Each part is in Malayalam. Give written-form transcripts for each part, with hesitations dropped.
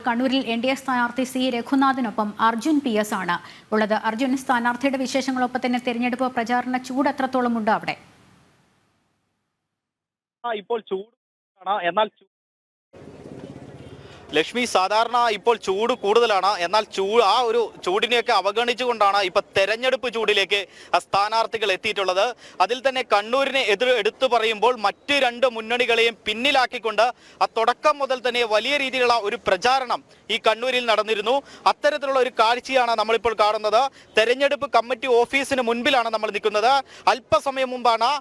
കണ്ണൂരിൽ NDA സ്ഥാനാർത്ഥി C. രഘുനാഥിനൊപ്പം അർജുൻ PS ആണ് ഉള്ളത്. അർജുൻ, സ്ഥാനാർത്ഥിയുടെ വിശേഷങ്ങളൊപ്പം തന്നെ തെരഞ്ഞെടുപ്പ് പ്രചാരണ ചൂട് എത്രത്തോളം ഉണ്ട് അവിടെ? ഇപ്പോൾ ചൂടാണ്, എന്നാൽ ലക്ഷ്മി, സാധാരണ ഇപ്പോൾ ചൂട് കൂടുതലാണ്. എന്നാൽ ആ ഒരു ചൂടിനെയൊക്കെ അവഗണിച്ചുകൊണ്ടാണ് ഇപ്പൊ തെരഞ്ഞെടുപ്പ് ചൂടിലേക്ക് സ്ഥാനാർത്ഥികൾ എത്തിയിട്ടുള്ളത്. അതിൽ തന്നെ കണ്ണൂരിനെ എടുത്തു പറയുമ്പോൾ മറ്റ് രണ്ട് മുന്നണികളെയും പിന്നിലാക്കിക്കൊണ്ട് തുടക്കം മുതൽ തന്നെ വലിയ രീതിയിലുള്ള ഒരു പ്രചാരണം ഈ കണ്ണൂരിൽ നടന്നിരുന്നു. അത്തരത്തിലുള്ള ഒരു കാഴ്ചയാണ് നമ്മളിപ്പോൾ കാണുന്നത്. തെരഞ്ഞെടുപ്പ് കമ്മിറ്റി ഓഫീസിന് മുൻപിലാണ് നമ്മൾ നിൽക്കുന്നത്. അല്പസമയം മുമ്പാണ്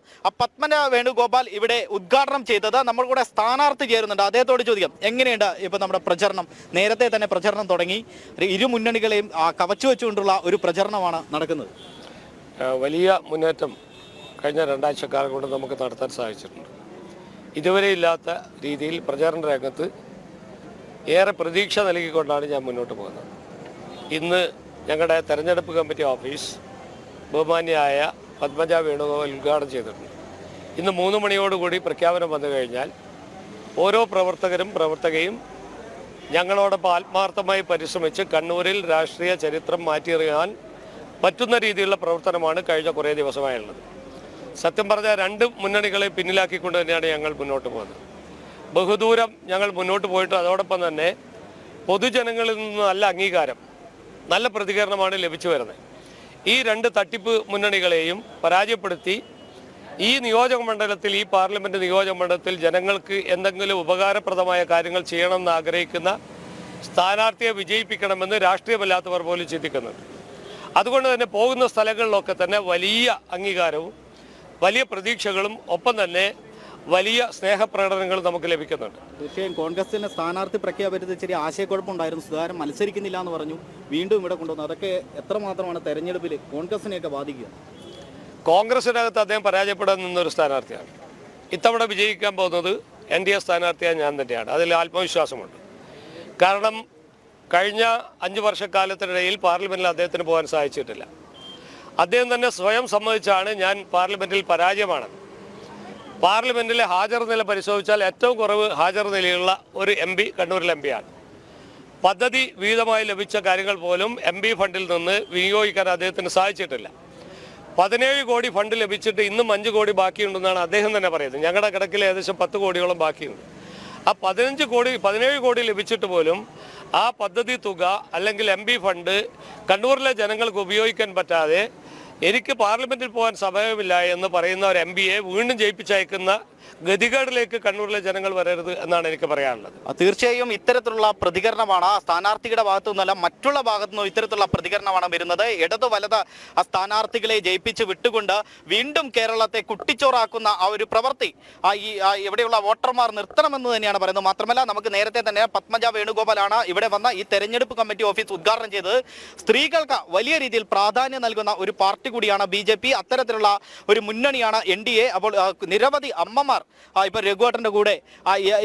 പത്മനാഭ വേണുഗോപാൽ ഇവിടെ ഉദ്ഘാടനം ചെയ്തത്. നമ്മൾ കൂടെ സ്ഥാനാർത്ഥി ചേരുന്നുണ്ട്, അദ്ദേഹത്തോട് ചോദിക്കാം എങ്ങനെയുണ്ട് ഇപ്പൊ നമ്മുടെ പ്രചരണം. നേരത്തെ തന്നെ പ്രചരണം തുടങ്ങി, ഇരു മുന്നണികളെയും കവച്ചു വെച്ചുകൊണ്ടുള്ള ഒരു പ്രചരണമാണ് നടക്കുന്നത്. വലിയ മുന്നേറ്റം കഴിഞ്ഞ രണ്ടാഴ്ചക്കാലം കൊണ്ട് നമുക്ക് നടത്താൻ സാധിച്ചിട്ടുണ്ട്. ഇതുവരെ ഇല്ലാത്ത രീതിയിൽ പ്രചാരണ രംഗത്ത് ഏറെ പ്രതീക്ഷ നൽകിക്കൊണ്ടാണ് ഞാൻ മുന്നോട്ട് പോകുന്നത്. ഇന്ന് ഞങ്ങളുടെ തെരഞ്ഞെടുപ്പ് കമ്മിറ്റി ഓഫീസ് ബഹുമാന്യയായ പത്മനാഭ വേണുഗോപാൽ ഉദ്ഘാടനം ചെയ്തിട്ടുണ്ട്. ഇന്ന് 3 മണിയോടുകൂടി പ്രഖ്യാപനം വന്നു കഴിഞ്ഞാൽ ഓരോ പ്രവർത്തകയും ഞങ്ങളോടൊപ്പം ആത്മാർത്ഥമായി പരിശ്രമിച്ച് കണ്ണൂരിൽ രാഷ്ട്രീയ ചരിത്രം മാറ്റിയെറിയാൻ പറ്റുന്ന രീതിയിലുള്ള പ്രവർത്തനമാണ് കഴിഞ്ഞ കുറേ ദിവസമായുള്ളത്. സത്യം പറഞ്ഞാൽ രണ്ട് മുന്നണികളെ പിന്നിലാക്കിക്കൊണ്ട് തന്നെയാണ് ഞങ്ങൾ മുന്നോട്ട് പോകുന്നത്. ബഹുദൂരം ഞങ്ങൾ മുന്നോട്ട് പോയിട്ട് അതോടൊപ്പം തന്നെ പൊതുജനങ്ങളിൽ നിന്ന് നല്ല അംഗീകാരം, നല്ല പ്രതികരണമാണ് ലഭിച്ചു വരുന്നത്. ഈ രണ്ട് തട്ടിപ്പ് മുന്നണികളെയും പരാജയപ്പെടുത്തി ഈ നിയോജകമണ്ഡലത്തിൽ, ഈ പാർലമെൻറ്റ് നിയോജകമണ്ഡലത്തിൽ ജനങ്ങൾക്ക് എന്തെങ്കിലും ഉപകാരപ്രദമായ കാര്യങ്ങൾ ചെയ്യണമെന്ന് ആഗ്രഹിക്കുന്ന സ്ഥാനാർത്ഥിയെ വിജയിപ്പിക്കണമെന്ന് രാഷ്ട്രീയമല്ലാത്തവർ പോലും ചിന്തിക്കുന്നുണ്ട്. അതുകൊണ്ട് തന്നെ പോകുന്ന സ്ഥലങ്ങളിലൊക്കെ തന്നെ വലിയ അംഗീകാരവും വലിയ പ്രതീക്ഷകളും ഒപ്പം തന്നെ വലിയ സ്നേഹപ്രകടനങ്ങളും നമുക്ക് ലഭിക്കുന്നുണ്ട്. തീർച്ചയായും കോൺഗ്രസിന്റെ സ്ഥാനാർത്ഥി പ്രഖ്യാപിച്ചത് ചെറിയ ആശയക്കുഴപ്പമുണ്ടായിരുന്നു. സുധാകരൻ മത്സരിക്കുന്നില്ല എന്ന് പറഞ്ഞു, വീണ്ടും ഇവിടെ കൊണ്ടുവന്നു. അതൊക്കെ എത്രമാത്രമാണ് തെരഞ്ഞെടുപ്പിൽ കോൺഗ്രസിനെയൊക്കെ ബാധിക്കുക? കോൺഗ്രസിനകത്ത് അദ്ദേഹം പരാജയപ്പെടാൻ നിന്നൊരു സ്ഥാനാർത്ഥിയാണ്. ഇത്തവണ വിജയിക്കാൻ പോകുന്നത് NDA സ്ഥാനാർത്ഥിയായ ഞാൻ തന്നെയാണ്. അതിൽ ആത്മവിശ്വാസമുണ്ട്. കാരണം കഴിഞ്ഞ 5 വർഷക്കാലത്തിനിടയിൽ പാർലമെൻറ്റിൽ അദ്ദേഹത്തിന് പോകാൻ സാധിച്ചിട്ടില്ല. അദ്ദേഹം തന്നെ സ്വയം സമ്മതിച്ചാണ് ഞാൻ പാർലമെൻറ്റിൽ പരാജയമാണ്. പാർലമെൻറ്റിലെ ഹാജർ നില പരിശോധിച്ചാൽ ഏറ്റവും കുറവ് ഹാജർ നിലയുള്ള ഒരു MP കണ്ണൂരിൽ MP ആണ്. പദ്ധതി വീതമായി ലഭിച്ച കാര്യങ്ങൾ പോലും MP ഫണ്ടിൽ നിന്ന് വിനിയോഗിക്കാൻ അദ്ദേഹത്തിന് സാധിച്ചിട്ടില്ല. 17 കോടി ഫണ്ട് ലഭിച്ചിട്ട് ഇന്നും 5 കോടി ബാക്കിയുണ്ടെന്നാണ് അദ്ദേഹം തന്നെ പറയുന്നത്. ഞങ്ങളുടെ കിടക്കിൽ ഏകദേശം 10 കോടിയോളം ബാക്കിയുണ്ട്. ആ 17 കോടി ലഭിച്ചിട്ട് പോലും ആ പദ്ധതി തുക അല്ലെങ്കിൽ MP ഫണ്ട് കണ്ണൂരിലെ ജനങ്ങൾക്ക് ഉപയോഗിക്കാൻ പറ്റാതെ എനിക്ക് പാർലമെൻറ്റിൽ പോകാൻ സമയമില്ല എന്ന് പറയുന്ന ഒരു MPയെ വീണ്ടും ജയിപ്പിച്ചയക്കുന്ന ഗതികേടിലേക്ക് കണ്ണൂരിലെ ജനങ്ങൾ വരരുത് എന്നാണ് എനിക്ക് പറയാനുള്ളത്. തീർച്ചയായും ഇത്തരത്തിലുള്ള പ്രതികരണമാണ് സ്ഥാനാർത്ഥിയുടെ ഭാഗത്തു നിന്നല്ല, മറ്റുള്ള ഭാഗത്തു നിന്നും ഇത്തരത്തിലുള്ള പ്രതികരണമാണ് വരുന്നത്. ഇടത് വലത് സ്ഥാനാർത്ഥികളെ ജയിപ്പിച്ച് വിട്ടുകൊണ്ട് വീണ്ടും കേരളത്തെ കുട്ടിച്ചോറാക്കുന്ന ആ ഒരു പ്രവൃത്തി ഇവിടെയുള്ള വോട്ടർമാർ നിർത്തണമെന്ന് തന്നെയാണ് പറയുന്നത്. മാത്രമല്ല, നമുക്ക് നേരത്തെ തന്നെ പത്മനാഭ വേണുഗോപാലാണ് ഇവിടെ വന്ന ഈ തെരഞ്ഞെടുപ്പ് കമ്മിറ്റി ഓഫീസ് ഉദ്ഘാടനം ചെയ്തത്. സ്ത്രീകൾക്ക് വലിയ രീതിയിൽ പ്രാധാന്യം നൽകുന്ന ഒരു പാർട്ടി കൂടിയാണ് BJP. അത്തരത്തിലുള്ള ഒരു മുന്നണിയാണ് NDA. അപ്പോൾ നിരവധി അമ്മമാർ ഇപ്പൊ രഘുവേട്ടന്റെ കൂടെ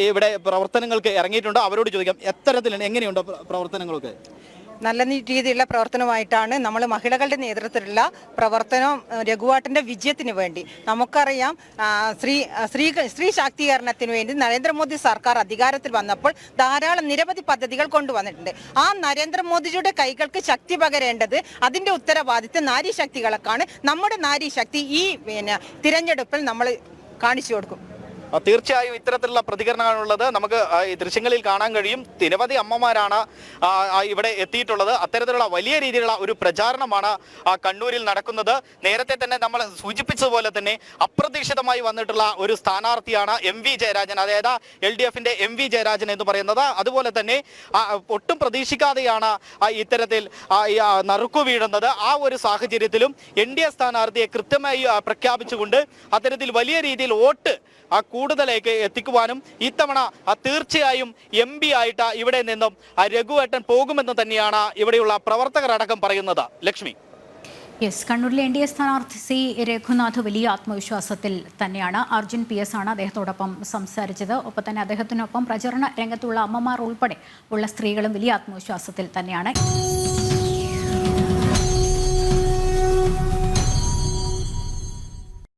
ഇവിടെ പ്രവർത്തനങ്ങൾക്ക് ഇറങ്ങിയിട്ടുണ്ട്. അവരോട് ചോദിക്കാം, എത്തരത്തിലാണ്, എങ്ങനെയുണ്ട് പ്രവർത്തനങ്ങളൊക്കെ? നല്ല രീതിയിലുള്ള പ്രവർത്തനമായിട്ടാണ് നമ്മൾ മഹിളകളുടെ നേതൃത്വത്തിലുള്ള പ്രവർത്തനം രഘുവാട്ടന്റെ വിജയത്തിന് വേണ്ടി. നമുക്കറിയാം, സ്ത്രീ ശാക്തീകരണത്തിന് വേണ്ടി നരേന്ദ്രമോദി സർക്കാർ അധികാരത്തിൽ വന്നപ്പോൾ ധാരാളം നിരവധി പദ്ധതികൾ കൊണ്ടുവന്നിട്ടുണ്ട്. ആ നരേന്ദ്രമോദിയുടെ കൈകൾക്ക് ശക്തി പകരേണ്ടത്, അതിന്റെ ഉത്തരവാദിത്വം നാരീശക്തികൾക്കാണ്. നമ്മുടെ നാരീശക്തി ഈ തിരഞ്ഞെടുപ്പിൽ നമ്മൾ കാണിച്ചു കൊടുക്കും. തീർച്ചയായും ഇത്തരത്തിലുള്ള പ്രതികരണമാണുള്ളത്. നമുക്ക് ഈ ദൃശ്യങ്ങളിൽ കാണാൻ കഴിയും. നിരവധി അമ്മമാരാണ് ഇവിടെ എത്തിയിട്ടുള്ളത്. അത്തരത്തിലുള്ള വലിയ രീതിയിലുള്ള ഒരു പ്രചാരണമാണ് കണ്ണൂരിൽ നടക്കുന്നത്. നേരത്തെ തന്നെ നമ്മൾ സൂചിപ്പിച്ചതുപോലെ തന്നെ അപ്രതീക്ഷിതമായി വന്നിട്ടുള്ള ഒരു സ്ഥാനാർത്ഥിയാണ് MV ജയരാജൻ, അതായത് LDFന്റെ MV ജയരാജൻ എന്ന് പറയുന്നത്. അതുപോലെ തന്നെ ഒട്ടും പ്രതീക്ഷിക്കാതെയാണ് ഇത്തരത്തിൽ നറുക്കു വീഴുന്നത്. ആ ഒരു സാഹചര്യത്തിലും NDA സ്ഥാനാർത്ഥിയെ കൃത്യമായി പ്രഖ്യാപിച്ചുകൊണ്ട് അത്തരത്തിൽ വലിയ രീതിയിൽ വോട്ട് കൂടുതലേക്ക് എത്തിക്കുവാനും ഇത്തവണ തീർച്ചയായും MP ആയിട്ട് ഇവിടെ നിന്നും രഘുവേട്ടൻ പോകുമെന്ന് തന്നെയാണ് ഇവിടെയുള്ള പ്രവർത്തകരടക്കം പറയുന്നത്. ലക്ഷ്മി. കണ്ണൂരിലെ NDA സ്ഥാനാർത്ഥി C. രഘുനാഥ് വലിയ ആത്മവിശ്വാസത്തിൽ തന്നെയാണ്. അർജുൻ PS ആണ് അദ്ദേഹത്തോടൊപ്പം സംസാരിച്ചത്. ഒപ്പം തന്നെ അദ്ദേഹത്തിനൊപ്പം പ്രചരണ രംഗത്തുള്ള അമ്മമാർ ഉൾപ്പെടെ ഉള്ള സ്ത്രീകളും വലിയ ആത്മവിശ്വാസത്തിൽ തന്നെയാണ്.